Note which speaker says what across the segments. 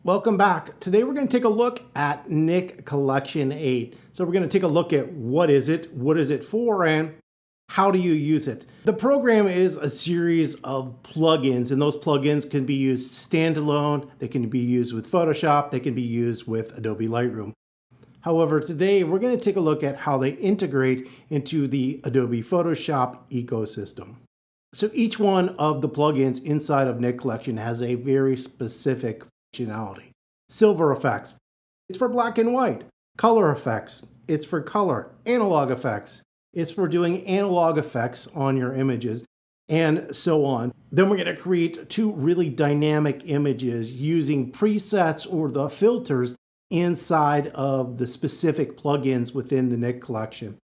Speaker 1: Welcome back. Today we're going to take a look at Nik Collection 8. So we're going to take a look at what is it for, and how do you use it. The program is a series of plugins, and those plugins can be used standalone, they can be used with Photoshop, they can be used with Adobe Lightroom. However, today we're going to take a look at how they integrate into the Adobe Photoshop ecosystem. So each one of the plugins inside of Nik Collection has a very specific functionality. Silver effects, it's for black and white. Color effects, it's for color. Analog effects, it's for doing analog effects on your images, and so on. Then we're going to create two really dynamic images using presets or the filters inside of the specific plugins within the Nik Collection.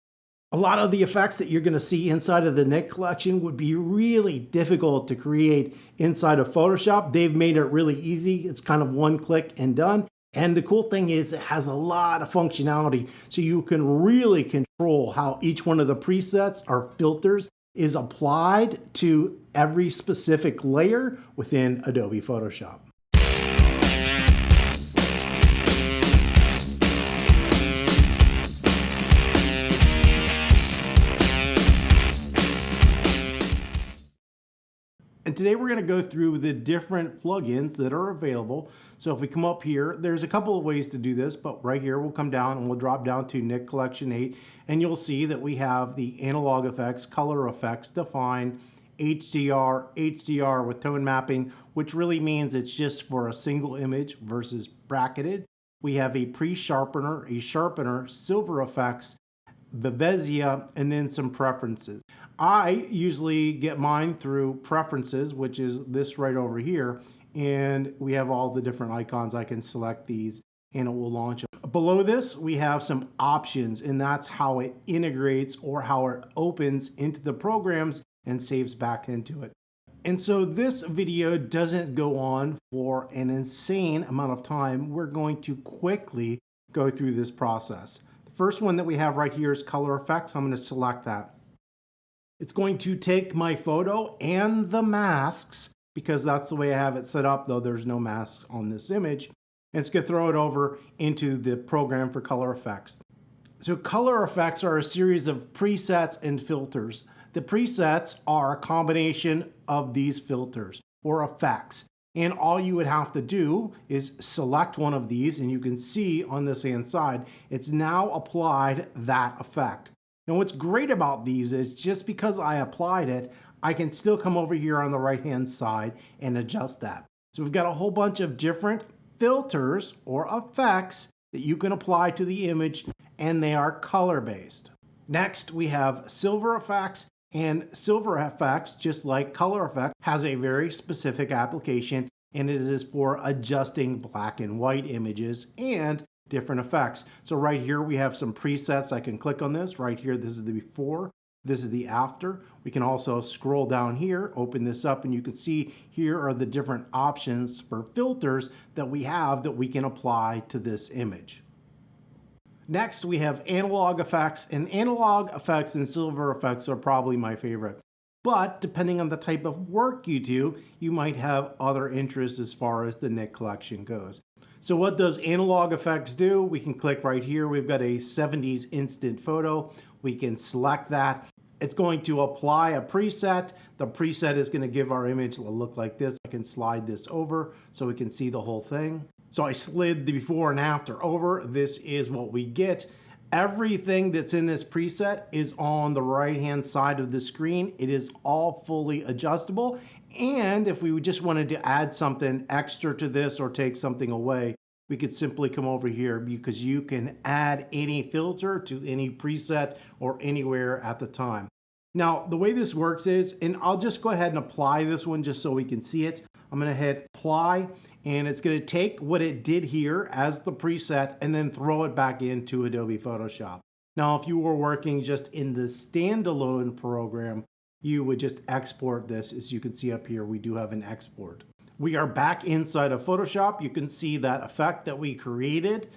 Speaker 1: A lot of the effects that you're going to see inside of the Nik Collection would be really difficult to create inside of Photoshop. They've made it really easy. It's kind of one click and done. And the cool thing is it has a lot of functionality, so you can really control how each one of the presets or filters is applied to every specific layer within Adobe Photoshop. And today we're going to go through the different plugins that are available. So if we come up here, there's a couple of ways to do this, but right here we'll come down and we'll drop down to Nik Collection 8, and you'll see that we have the analog effects, color effects defined, HDR with tone mapping, which really means it's just for a single image versus bracketed. We have a pre-sharpener, a sharpener, silver effects, Bezier, and then some preferences. I usually get mine through preferences, which is this right over here, and we have all the different icons. I can select these and it will launch them. Below this we have some options, and that's how it integrates or how it opens into the programs and saves back into it. And so this video doesn't go on for an insane amount of time. We're going to quickly go through this process. The first one that we have right here is color effects. I'm going to select that. It's going to take my photo and the masks, because that's the way I have it set up, though there's no masks on this image. And it's going to throw it over into the program for color effects. So color effects are a series of presets and filters. The presets are a combination of these filters or effects. And all you would have to do is select one of these, and you can see on this hand side, it's now applied that effect. Now what's great about these is just because I applied it, I can still come over here on the right hand side and adjust that. So we've got a whole bunch of different filters or effects that you can apply to the image, and they are color based. Next we have silver effects, and silver effects, just like color effect, has a very specific application, and it is for adjusting black and white images and different effects. So right here we have some presets. I can click on this right here. This is the before, this is the after. We can also scroll down here, open this up, and you can see here are the different options for filters that we have that we can apply to this image. Next we have analog effects, and analog effects and silver effects are probably my favorite. But depending on the type of work you do, you might have other interests as far as the Nik Collection goes. So what does analog effects do? We can click right here. We've got a 70s instant photo. We can select that. It's going to apply a preset. The preset is going to give our image a look like this. I can slide this over so we can see the whole thing. So I slid the before and after over. This is what we get. Everything that's in this preset is on the right hand side of the screen. It is all fully adjustable, and if we just wanted to add something extra to this or take something away, we could simply come over here, because you can add any filter to any preset or anywhere at the time. Now the way this works is, and I'll just go ahead and apply this one just so we can see it. I'm going to hit apply, and it's going to take what it did here as the preset and then throw it back into Adobe Photoshop. Now if you were working just in the standalone program, you would just export this. As you can see up here, we do have an export. We are back inside of Photoshop. You can see that effect that we created,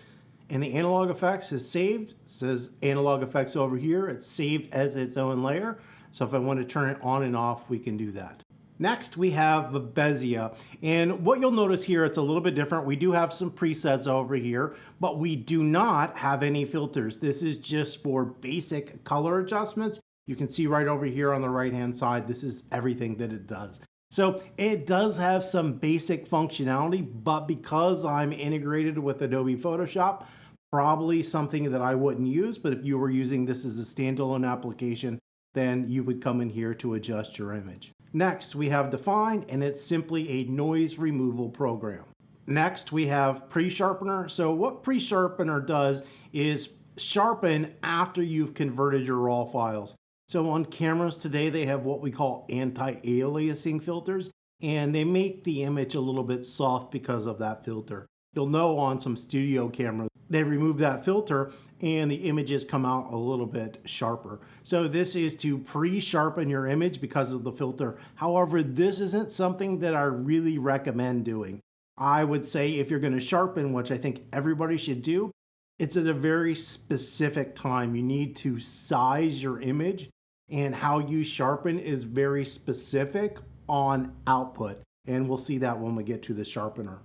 Speaker 1: and the analog effects is saved. It says analog effects over here. It's saved as its own layer. So if I want to turn it on and off, we can do that. Next, we have the Bezier. And what you'll notice here, it's a little bit different. We do have some presets over here, but we do not have any filters. This is just for basic color adjustments. You can see right over here on the right-hand side, this is everything that it does. So it does have some basic functionality, but because I'm integrated with Adobe Photoshop, probably something that I wouldn't use. But if you were using this as a standalone application, then you would come in here to adjust your image. Next, we have Define, and it's simply a noise removal program. Next, we have Pre-Sharpener. So what Pre-Sharpener does is sharpen after you've converted your raw files. So on cameras today, they have what we call anti-aliasing filters, and they make the image a little bit soft because of that filter. You'll know on some studio cameras, they remove that filter and the images come out a little bit sharper. So this is to pre-sharpen your image because of the filter. However, this isn't something that I really recommend doing. I would say if you're going to sharpen, which I think everybody should do, it's at a very specific time. You need to size your image, and how you sharpen is very specific on output. And we'll see that when we get to the sharpener.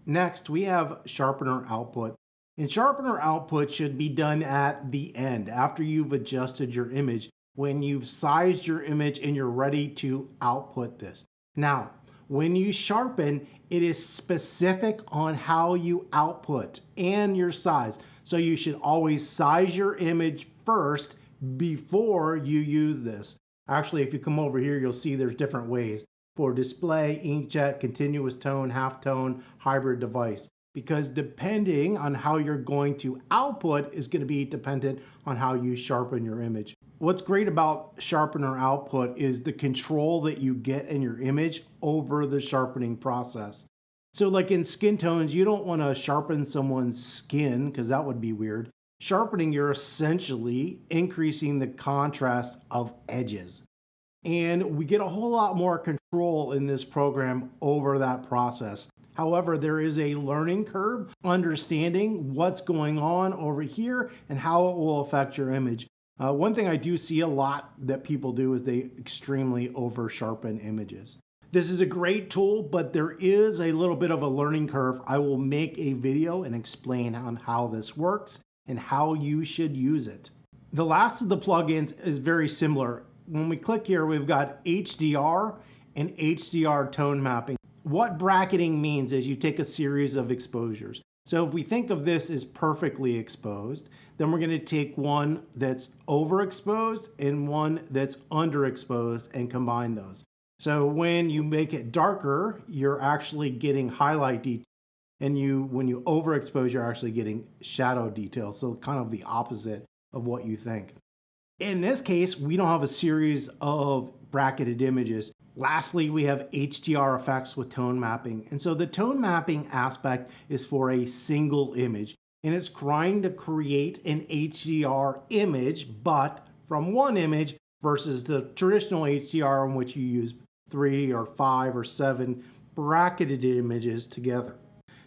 Speaker 1: Next, we have sharpener output. And sharpener output should be done at the end, after you've adjusted your image, when you've sized your image and you're ready to output this. Now, when you sharpen, it is specific on how you output and your size. So you should always size your image first before you use this. Actually, if you come over here, you'll see there's different ways for display, inkjet, continuous tone, halftone, hybrid device. Because depending on how you're going to output is going to be dependent on how you sharpen your image. What's great about sharpener output is the control that you get in your image over the sharpening process. So like in skin tones, you don't want to sharpen someone's skin because that would be weird. Sharpening, you're essentially increasing the contrast of edges. And we get a whole lot more control in this program over that process. However, there is a learning curve, understanding what's going on over here and how it will affect your image. One thing I do see a lot that people do is they extremely over sharpen images. This is a great tool, but there is a little bit of a learning curve. I will make a video and explain on how this works and how you should use it. The last of the plugins is very similar. When we click here, we've got HDR and HDR tone mapping. What bracketing means is you take a series of exposures. So if we think of this as perfectly exposed, then we're going to take one that's overexposed and one that's underexposed and combine those. So when you make it darker, you're actually getting highlight detail, and when you overexpose, you're actually getting shadow detail. So kind of the opposite of what you think. In this case, we don't have a series of bracketed images. Lastly, we have HDR effects with tone mapping. And so the tone mapping aspect is for a single image, and it's trying to create an HDR image, but from one image versus the traditional HDR in which you use 3 or 5 or 7 bracketed images together.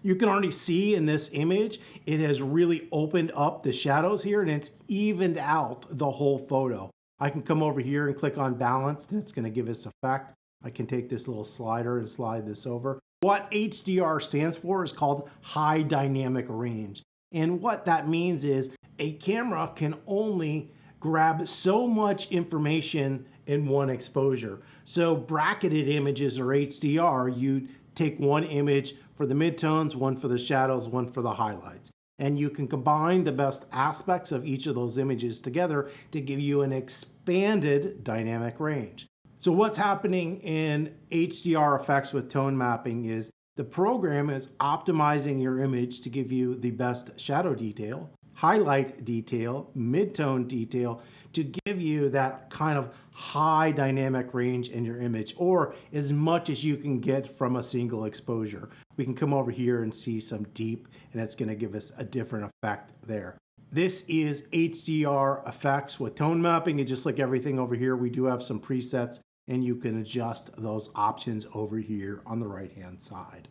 Speaker 1: You can already see in this image, it has really opened up the shadows here and it's evened out the whole photo. I can come over here and click on balance and it's going to give us effect. I can take this little slider and slide this over. What HDR stands for is called high dynamic range. And what that means is a camera can only grab so much information in one exposure. So bracketed images or HDR, you take one image for the midtones, one for the shadows, one for the highlights. And you can combine the best aspects of each of those images together to give you an expanded dynamic range. So what's happening in HDR effects with tone mapping is the program is optimizing your image to give you the best shadow detail, highlight detail, midtone detail, to give you that kind of high dynamic range in your image, or as much as you can get from a single exposure. We can come over here and see some deep, and it's going to give us a different effect there. This is HDR effects with tone mapping, and just like everything over here, we do have some presets, and you can adjust those options over here on the right-hand side.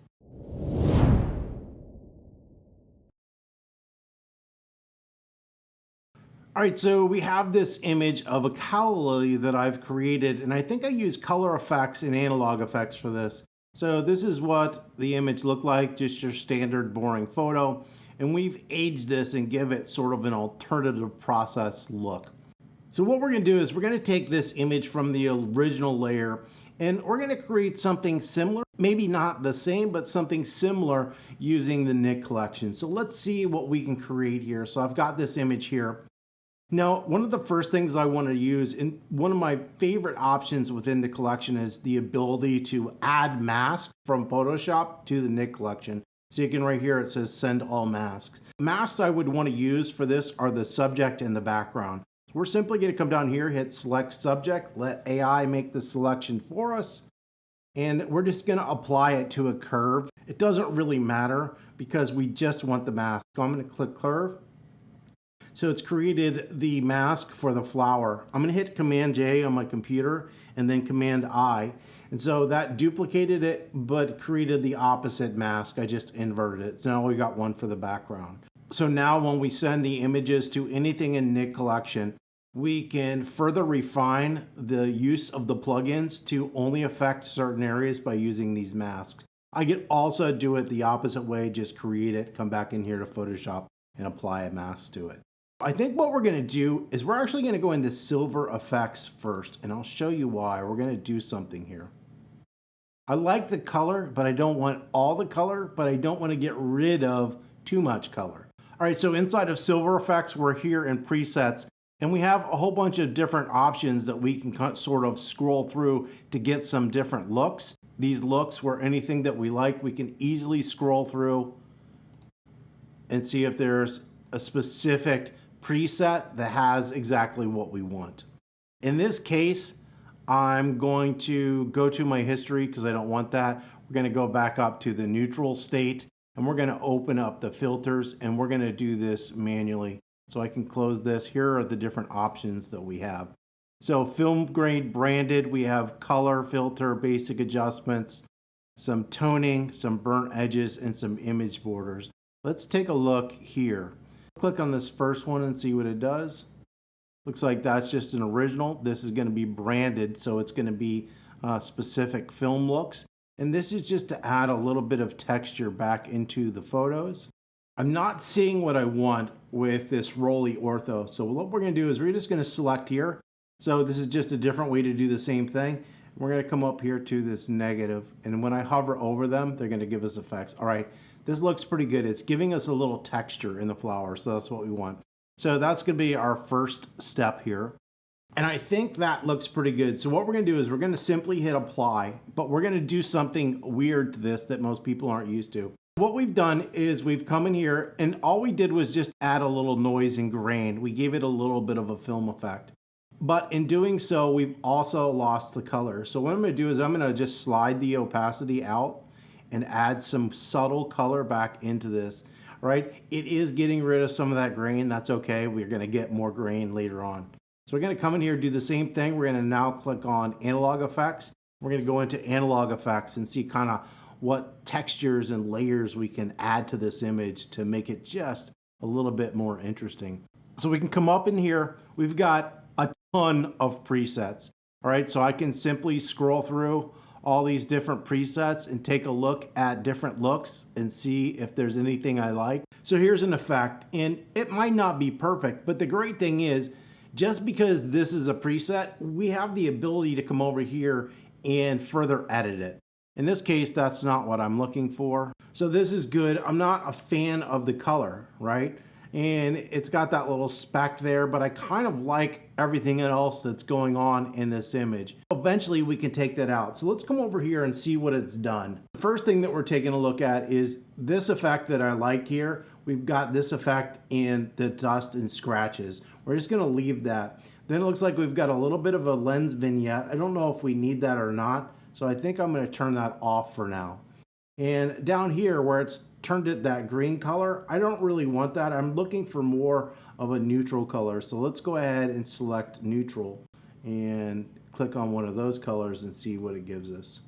Speaker 1: All right, so we have this image of a calla lily that I've created, and I think I use color effects and analog effects for this. So this is what the image looked like, just your standard boring photo. And we've aged this and give it sort of an alternative process look. So what we're gonna do is we're gonna take this image from the original layer and we're gonna create something similar, maybe not the same, but something similar using the Nik collection. So let's see what we can create here. So I've got this image here. Now, one of the first things I want to use, and one of my favorite options within the collection, is the ability to add masks from Photoshop to the Nik collection. So you can, right here, it says send all masks. Masks I would want to use for this are the subject and the background. So we're simply going to come down here, hit select subject, let AI make the selection for us. And we're just going to apply it to a curve. It doesn't really matter because we just want the mask. So I'm going to click curve. So it's created the mask for the flower. I'm going to hit Command J on my computer and then Command I. And so that duplicated it, but created the opposite mask. I just inverted it. So now we got one for the background. So now when we send the images to anything in Nik Collection, we can further refine the use of the plugins to only affect certain areas by using these masks. I could also do it the opposite way, just create it, come back in here to Photoshop and apply a mask to it. I think what we're going to do is we're actually going to go into silver effects first, and I'll show you why. We're going to do something here. I like the color, but I don't want all the color, but I don't want to get rid of too much color. All right, so inside of silver effects, we're here in presets, and we have a whole bunch of different options that we can sort of scroll through to get some different looks. These looks were anything that we like. We can easily scroll through and see if there's a specific preset that has exactly what we want. In this case, I'm going to go to my history because I don't want that. We're going to go back up to the neutral state and we're going to open up the filters and we're going to do this manually. So I can close this. Here are the different options that we have. So film grade branded, we have color filter, basic adjustments, some toning, some burnt edges, and some image borders. Let's take a look here. Click on this first one and see what it does. Looks like that's just an original. This is going to be branded, so it's going to be specific film looks. And this is just to add a little bit of texture back into the photos. I'm not seeing what I want with this Rolly Ortho. So what we're going to do is we're just going to select here. So this is just a different way to do the same thing. We're going to come up here to this negative, and when I hover over them, they're going to give us effects. All right. This looks pretty good. It's giving us a little texture in the flower, so that's what we want. So that's going to be our first step here. And I think that looks pretty good. So what we're going to do is we're going to simply hit apply, but we're going to do something weird to this that most people aren't used to. What we've done is we've come in here and all we did was just add a little noise and grain. We gave it a little bit of a film effect. But in doing so, we've also lost the color. So what I'm going to do is I'm going to just slide the opacity out and add some subtle color back into this. All right, it is getting rid of some of that grain. That's okay. We're going to get more grain later on. So we're going to come in here, do the same thing. We're going to now click on analog effects. We're going to go into analog effects and see kind of what textures and layers we can add to this image to make it just a little bit more interesting. So we can come up in here. We've got a ton of presets. All right, so I can simply scroll through all these different presets and take a look at different looks and see if there's anything I like. So here's an effect, and it might not be perfect, but the great thing is just because this is a preset, we have the ability to come over here and further edit it. In this case, that's not what I'm looking for. So this is good. I'm not a fan of the color, right? And it's got that little speck there, but I kind of like everything else that's going on in this image. Eventually we can take that out. So let's come over here and see what it's done. The first thing that we're taking a look at is this effect that I like here. We've got this effect in the dust and scratches. We're just gonna leave that. Then it looks like we've got a little bit of a lens vignette. I don't know if we need that or not. So I think I'm gonna turn that off for now. And down here where it's turned it that green color, I don't really want that. I'm looking for more of a neutral color. So let's go ahead and select neutral and click on one of those colors and see what it gives us.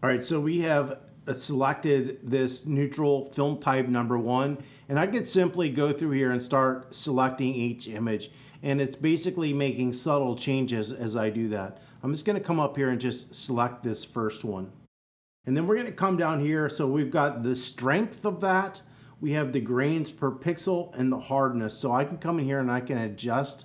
Speaker 1: All right, so we have selected this neutral film type number 1, and I could simply go through here and start selecting each image. and it's basically making subtle changes as I do that. I'm just going to come up here and just select this first one. And then we're going to come down here. So we've got the strength of that. We have the grains per pixel and the hardness. So I can come in here and I can adjust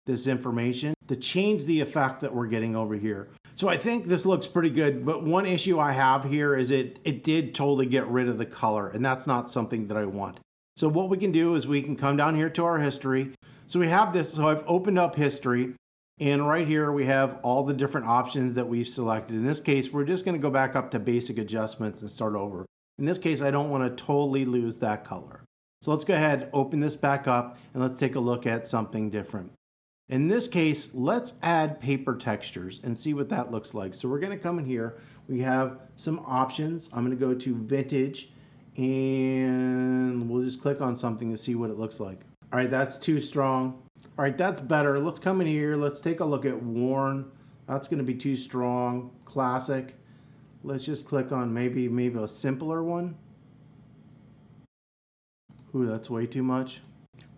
Speaker 1: this information to change the effect that we're getting over here. So I think this looks pretty good, but one issue I have here is it did totally get rid of the color, and that's not something that I want. So what we can do is we can come down here to our history. So we have this, so I've opened up history, and right here we have all the different options that we've selected. In this case, we're just gonna go back up to basic adjustments and start over. In this case, I don't wanna totally lose that color. So let's go ahead, open this back up, and let's take a look at something different. In this case, let's add paper textures and see what that looks like. So we're gonna come in here, we have some options. I'm gonna go to vintage, and we'll just click on something to see what it looks like. All right, that's too strong. All right, that's better. Let's come in here, let's take a look at worn. That's gonna be too strong. Classic. Let's just click on maybe a simpler one. Ooh, that's way too much.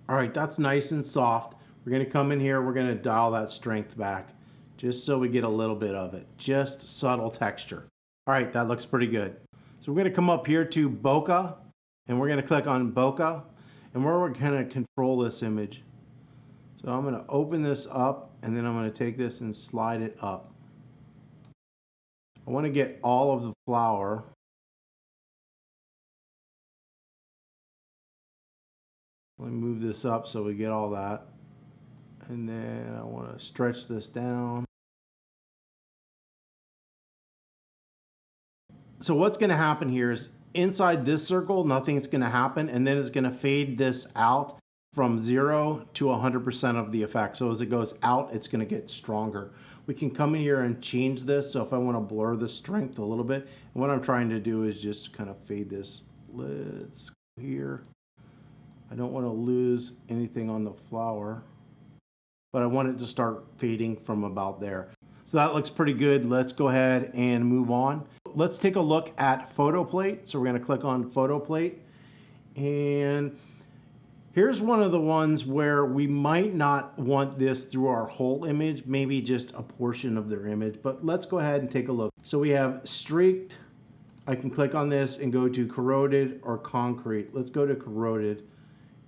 Speaker 1: All right, that's nice and soft. We're gonna come in here, we're gonna dial that strength back just so we get a little bit of it, just subtle texture. All right, that looks pretty good. So we're gonna come up here to bokeh, and we're gonna click on bokeh, and we're gonna control this image. So I'm gonna open this up, and then I'm gonna take this and slide it up. I wanna get all of the flower. Let me move this up so we get all that. And then I want to stretch this down. So what's going to happen here is inside this circle, nothing's going to happen, and then it's going to fade this out from 0 to 100% of the effect. So as it goes out, it's going to get stronger. We can come in here and change this. So if I want to blur the strength a little bit, and what I'm trying to do is just kind of fade this. Let's go here. I don't want to lose anything on the flower, but I want it to start fading from about there. So that looks pretty good. Let's go ahead and move on. Let's take a look at photo plate. So we're going to click on photo plate, and here's one of the ones where we might not want this through our whole image, maybe just a portion of their image, but let's go ahead and take a look. So we have streaked. I can click on this and go to corroded or concrete. Let's go to corroded,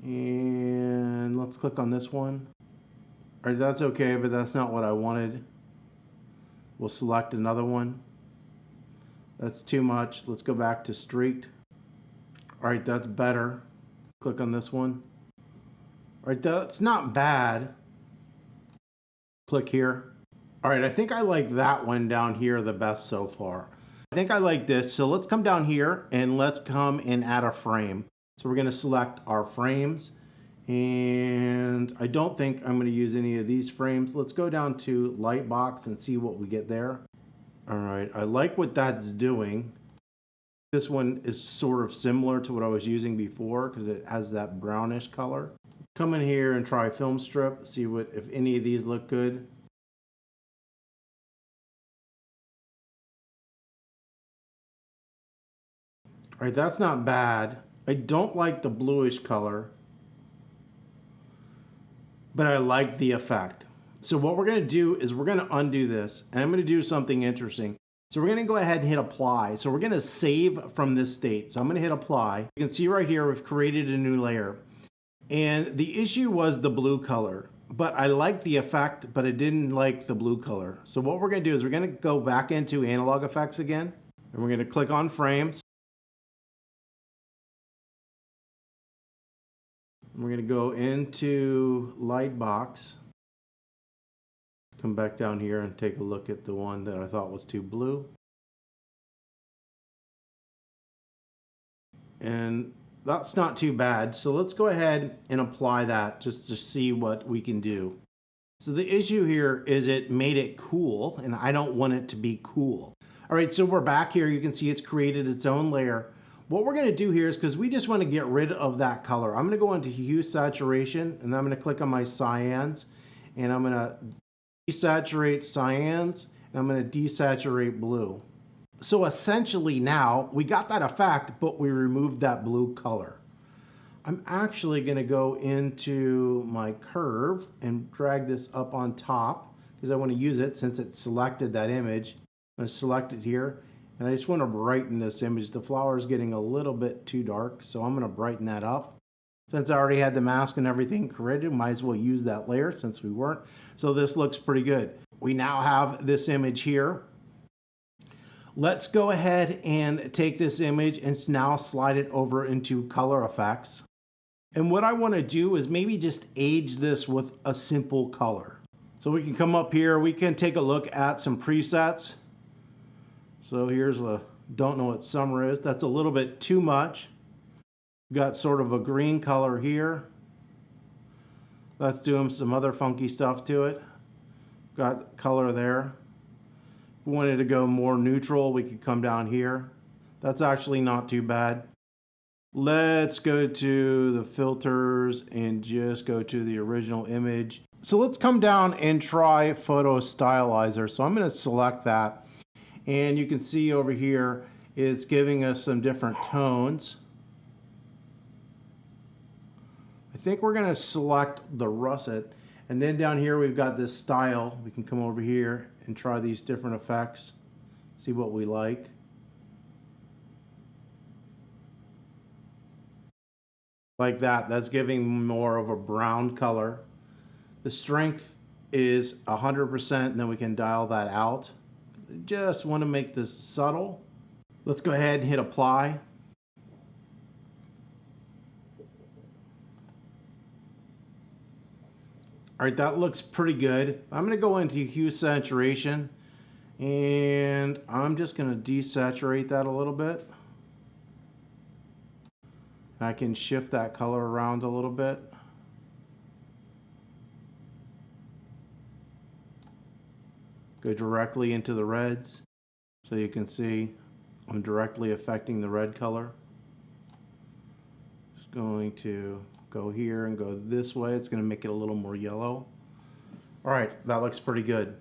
Speaker 1: and let's click on this one. All right, that's okay, but that's not what I wanted. We'll select another one. That's too much. Let's go back to streaked. All right, that's better. Click on this one. All right, that's not bad. Click here. All right, I think I like that one down here the best so far. I think I like this. So let's come down here and let's come and add a frame. So we're gonna select our frames, and I don't think I'm gonna use any of these frames. Let's go down to Lightbox and see what we get there. All right, I like what that's doing. This one is sort of similar to what I was using before because it has that brownish color. Come in here and try film strip, see what if any of these look good. All right, that's not bad. I don't like the bluish color, but I like the effect. So what we're gonna do is we're gonna undo this, and I'm gonna do something interesting. So we're gonna go ahead and hit apply. So we're gonna save from this state. So I'm gonna hit apply. You can see right here, we've created a new layer. And the issue was the blue color, but I liked the effect, but I didn't like the blue color. So what we're gonna do is we're gonna go back into analog effects again, and we're gonna click on frames. We're gonna go into Lightbox. Come back down here and take a look at the one that I thought was too blue. And that's not too bad. So let's go ahead and apply that just to see what we can do. So the issue here is it made it cool, and I don't want it to be cool. All right, so we're back here. You can see it's created its own layer. What we're gonna do here is, because we just want to get rid of that color, I'm gonna go into hue saturation, and I'm gonna click on my cyans, and I'm gonna desaturate cyans, and I'm gonna desaturate blue. So essentially now we got that effect, but we removed that blue color. I'm actually going to go into my curve and drag this up on top because I want to use it since it selected that image. I'm going to select it here, and I just want to brighten this image. The flower is getting a little bit too dark, so I'm going to brighten that up. Since I already had the mask and everything created, might as well use that layer since we weren't. So this looks pretty good. We now have this image here. Let's go ahead and take this image and now slide it over into color effects. And what I want to do is maybe just age this with a simple color. So we can come up here, we can take a look at some presets. So here's a, don't know what summer is. That's a little bit too much. We've got sort of a green color here. Let's do some other funky stuff to it. Got color there. If we wanted to go more neutral, we could come down here. That's actually not too bad. Let's go to the filters and just go to the original image. So let's come down and try Photo Stylizer. So I'm going to select that, and you can see over here it's giving us some different tones. I think we're going to select the russet, and then down here we've got this style. We can come over here and try these different effects, see what we like. Like that, that's giving more of a brown color. The strength is 100%, and then we can dial that out. Just want to make this subtle. Let's go ahead and hit apply. All right, that looks pretty good. I'm going to go into hue saturation, and I'm just going to desaturate that a little bit. I can shift that color around a little bit. Go directly into the reds, so you can see I'm directly affecting the red color. Just going to go here and go this way. It's going to make it a little more yellow. All right, that looks pretty good.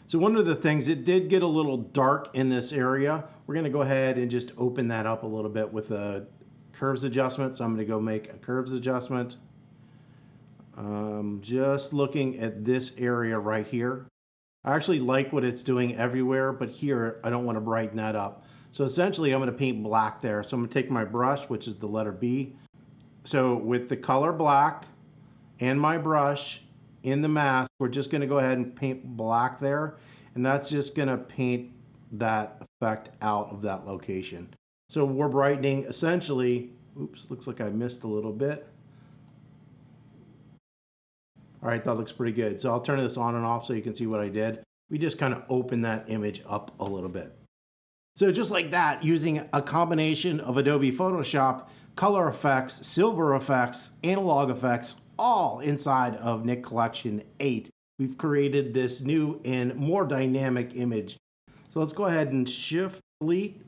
Speaker 1: So one of the things, it did get a little dark in this area. We're going to go ahead and just open that up a little bit with a curves adjustment. So I'm going to go make a curves adjustment. Just looking at this area right here. I actually like what it's doing everywhere, but here I don't want to brighten that up. So essentially I'm going to paint black there. So I'm going to take my brush, which is the letter B. So with the color black and my brush in the mask, we're just going to go ahead and paint black there, and that's just going to paint that effect out of that location. So we're brightening essentially, oops, looks like I missed a little bit. All right, that looks pretty good. So I'll turn this on and off so you can see what I did. We just kind of open that image up a little bit. So just like that, using a combination of Adobe Photoshop, color effects, silver effects, analog effects, all inside of Nik Collection 8, we've created this new and more dynamic image. So let's go ahead and shift, delete,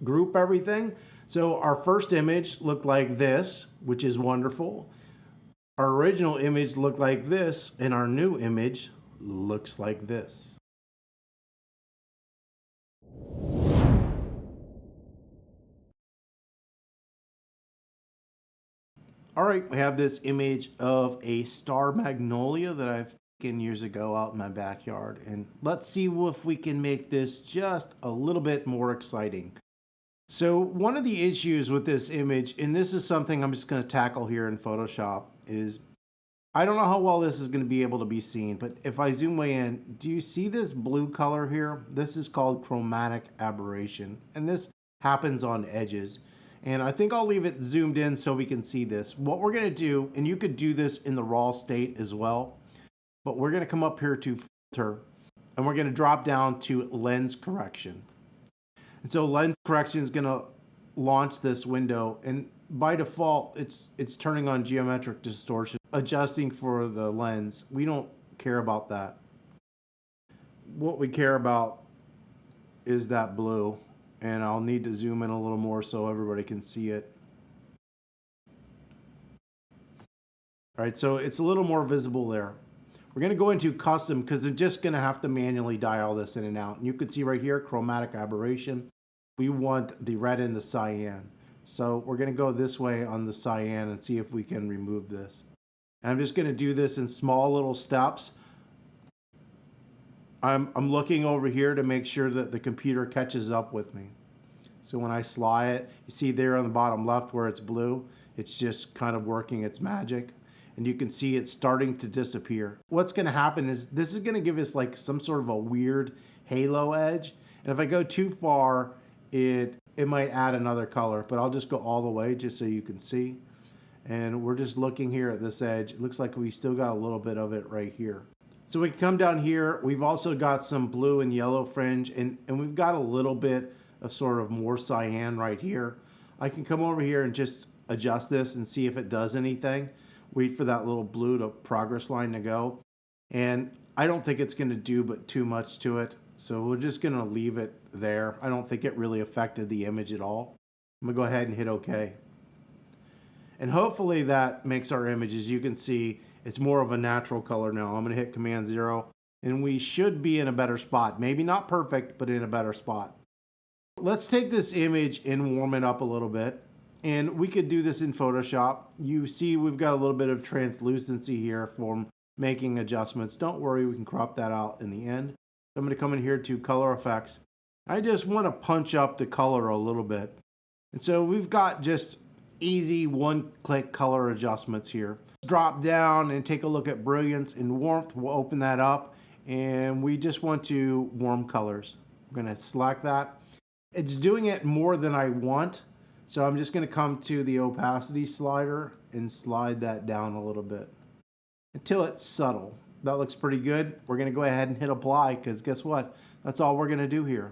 Speaker 1: group everything. So our first image looked like this, which is wonderful. Our original image looked like this, and our new image looks like this. All right, we have this image of a star magnolia that I've taken years ago out in my backyard. And let's see if we can make this just a little bit more exciting. So one of the issues with this image, and this is something I'm just going to tackle here in Photoshop, is I don't know how well this is going to be able to be seen, but if I zoom way in, do you see this blue color here? This is called chromatic aberration, and this happens on edges. And I think I'll leave it zoomed in so we can see this. What we're going to do, and you could do this in the raw state as well, but we're going to come up here to filter, and we're going to drop down to lens correction. And so lens correction is going to launch this window, and by default, it's turning on geometric distortion, adjusting for the lens. We don't care about that. What we care about is that blue, and I'll need to zoom in a little more so everybody can see it. All right, so it's a little more visible there. We're going to go into custom because they're just going to have to manually dial this in and out. And you can see right here, chromatic aberration. We want the red and the cyan. So we're going to go this way on the cyan and see if we can remove this. And I'm just going to do this in small little steps. I'm looking over here to make sure that the computer catches up with me. So when I slide it, you see there on the bottom left where it's blue, it's just kind of working its magic. And you can see it's starting to disappear. What's going to happen is this is going to give us like some sort of a weird halo edge. And if I go too far, it might add another color, but I'll just go all the way just so you can see. And we're just looking here at this edge. It looks like we still got a little bit of it right here. So we can come down here. We've also got some blue and yellow fringe, and we've got a little bit of sort of more cyan right here. I can come over here and just adjust this and see if it does anything. Wait for that little blue to progress line to go. And I don't think it's going to do but too much to it. So we're just going to leave it there. I don't think it really affected the image at all. I'm going to go ahead and hit OK. And hopefully that makes our image, as you can see, it's more of a natural color now. I'm going to hit Command 0, and we should be in a better spot. Maybe not perfect, but in a better spot. Let's take this image and warm it up a little bit. And we could do this in Photoshop. You see we've got a little bit of translucency here for making adjustments. Don't worry, we can crop that out in the end. I'm going to come in here to Color Effects. I just want to punch up the color a little bit. And so we've got just easy one-click color adjustments here. Drop down and take a look at Brilliance and Warmth. We'll open that up, and we just want to warm colors. We're going to select that. It's doing it more than I want, so I'm just going to come to the opacity slider and slide that down a little bit until it's subtle. That looks pretty good. We're going to go ahead and hit apply, because guess what? That's all we're going to do here.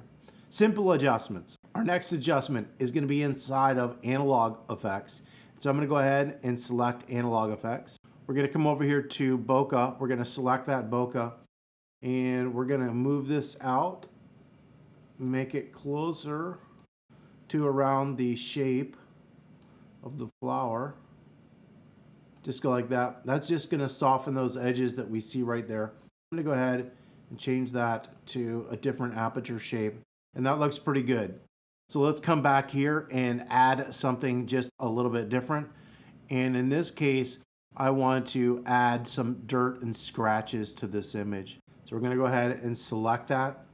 Speaker 1: Simple adjustments. Our next adjustment is going to be inside of analog effects. So I'm going to go ahead and select analog effects. We're going to come over here to bokeh. We're going to select that bokeh, and we're going to move this out, make it closer to around the shape of the flower. Just go like that. That's just going to soften those edges that we see right there. I'm going to go ahead and change that to a different aperture shape, and that looks pretty good. So let's come back here and add something just a little bit different. And in this case, I want to add some dirt and scratches to this image. So we're going to go ahead and select that.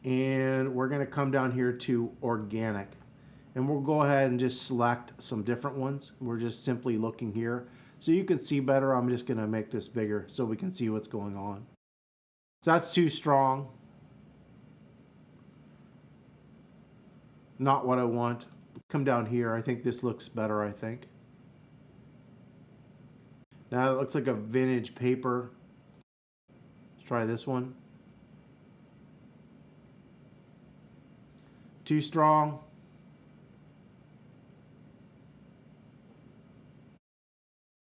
Speaker 1: And we're going to come down here to organic. And we'll go ahead and just select some different ones. We're just simply looking here. So you can see better, I'm just going to make this bigger so we can see what's going on. So that's too strong. Not what I want. Come down here. I think this looks better, I think. Now it looks like a vintage paper. Let's try this one. Too strong.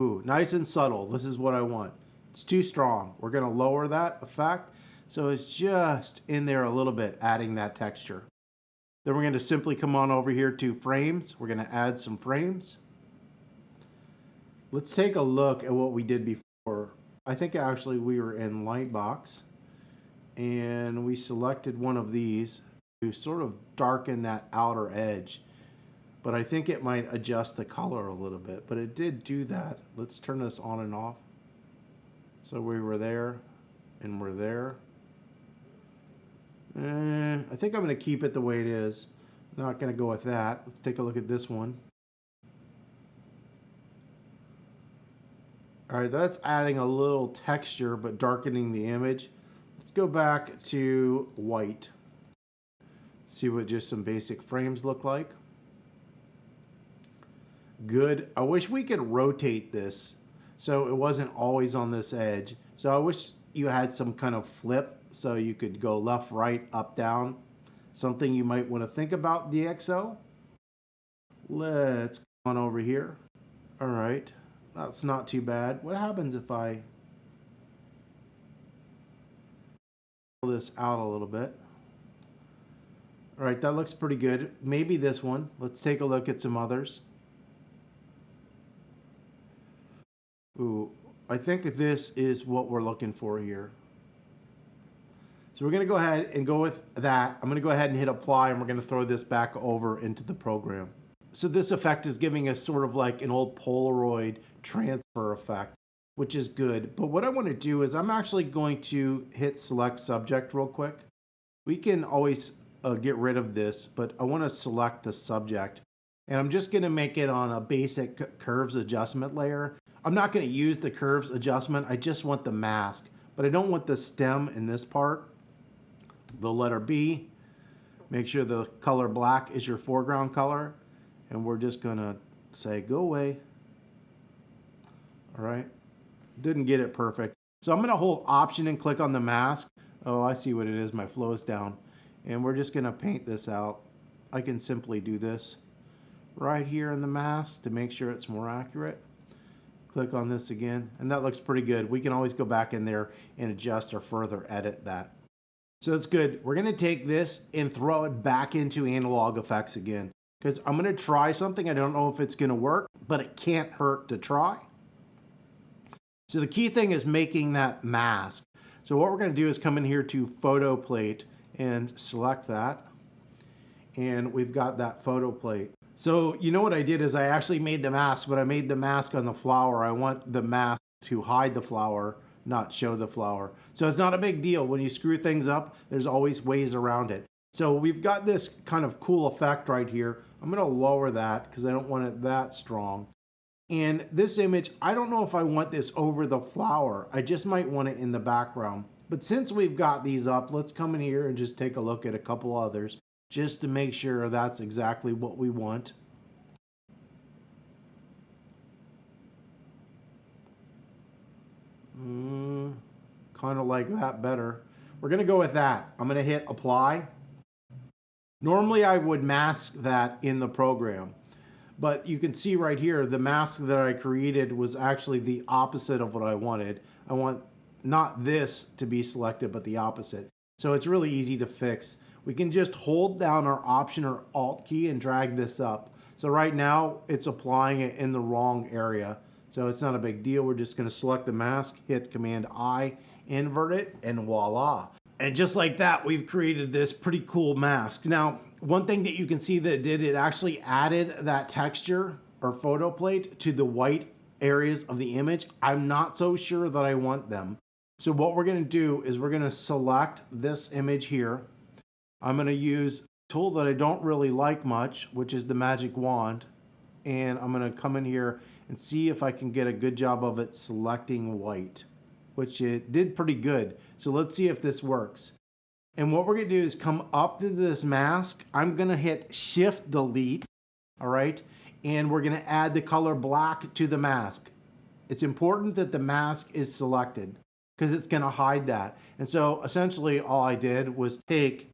Speaker 1: Ooh, nice and subtle. This is what I want. It's too strong. We're going to lower that effect so it's just in there a little bit, adding that texture. Then we're going to simply come on over here to frames. We're going to add some frames. Let's take a look at what we did before. I think actually we were in Lightbox, and we selected one of these to sort of darken that outer edge. But I think it might adjust the color a little bit, but it did do that. Let's turn this on and off. So we were there, and we're there. I think I'm going to keep it the way it is. Not going to go with that. Let's take a look at this one. All right, that's adding a little texture but darkening the image. Let's go back to white. See what just some basic frames look like. Good. I wish we could rotate this so it wasn't always on this edge. So I wish you had some kind of flip so you could go left, right, up, down. Something you might want to think about, DxO. Let's come on over here. All right, that's not too bad. What happens if I pull this out a little bit? All right, that looks pretty good. Maybe this one. Let's take a look at some others. Ooh, I think this is what we're looking for here. So we're going to go ahead and go with that. I'm going to go ahead and hit apply, and we're going to throw this back over into the program. So this effect is giving us sort of like an old Polaroid transfer effect, which is good. But what I want to do is I'm actually going to hit select subject real quick. We can always get rid of this, but I want to select the subject. And I'm just going to make it on a basic curves adjustment layer. I'm not going to use the curves adjustment. I just want the mask, but I don't want the stem in this part. The letter B, make sure the color black is your foreground color. And we're just going to say, go away. All right. Didn't get it perfect. So I'm going to hold Option and click on the mask. Oh, I see what it is. My flow is down. And we're just going to paint this out. I can simply do this right here in the mask to make sure it's more accurate. Click on this again. And that looks pretty good. We can always go back in there and adjust or further edit that. So that's good. We're going to take this and throw it back into analog effects again, because I'm going to try something. I don't know if it's going to work, but it can't hurt to try. So the key thing is making that mask. So what we're going to do is come in here to photo plate and select that. And we've got that photo plate. So you know what I did is I actually made the mask, but I made the mask on the flower. I want the mask to hide the flower, not show the flower. So it's not a big deal. When you screw things up, there's always ways around it. So we've got this kind of cool effect right here. I'm going to lower that because I don't want it that strong. And this image, I don't know if I want this over the flower. I just might want it in the background. But since we've got these up, let's come in here and just take a look at a couple others just to make sure that's exactly what we want. Kind of like that better. We're going to go with that. I'm going to hit apply. Normally I would mask that in the program, but you can see right here the mask that I created was actually the opposite of what I wanted. I want not this to be selected, but the opposite. So it's really easy to fix. We can just hold down our Option or Alt key and drag this up. So right now it's applying it in the wrong area. So it's not a big deal. We're just going to select the mask, hit Command I, invert it, and voila. And just like that, we've created this pretty cool mask. Now, one thing that you can see that it did, it actually added that texture or photo plate to the white areas of the image. I'm not so sure that I want them. So what we're going to do is we're going to select this image here. I'm going to use a tool that I don't really like much, which is the magic wand. And I'm going to come in here and see if I can get a good job of it selecting white, which it did pretty good. So let's see if this works. And what we're going to do is come up to this mask. I'm going to hit Shift Delete. All right. And we're going to add the color black to the mask. It's important that the mask is selected because it's going to hide that. And so essentially all I did was take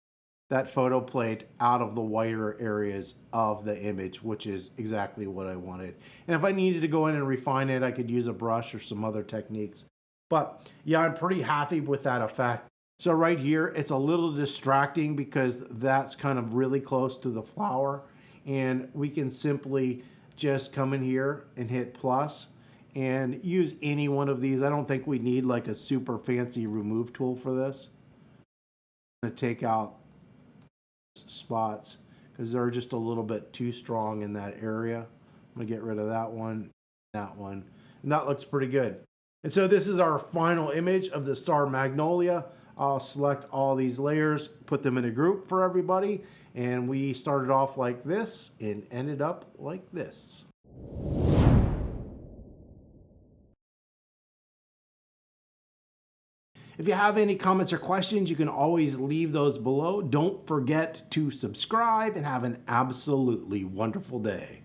Speaker 1: that photo plate out of the whiter areas of the image, which is exactly what I wanted. And if I needed to go in and refine it, I could use a brush or some other techniques. But yeah, I'm pretty happy with that effect. So right here, it's a little distracting because that's kind of really close to the flower. And we can simply just come in here and hit plus and use any one of these. I don't think we need like a super fancy remove tool for this. I'm going to take out spots because they're just a little bit too strong in that area. I'm going to get rid of that one, and that looks pretty good. And so this is our final image of the star magnolia. I'll select all these layers, put them in a group for everybody, and we started off like this and ended up like this. If you have any comments or questions, you can always leave those below. Don't forget to subscribe and have an absolutely wonderful day.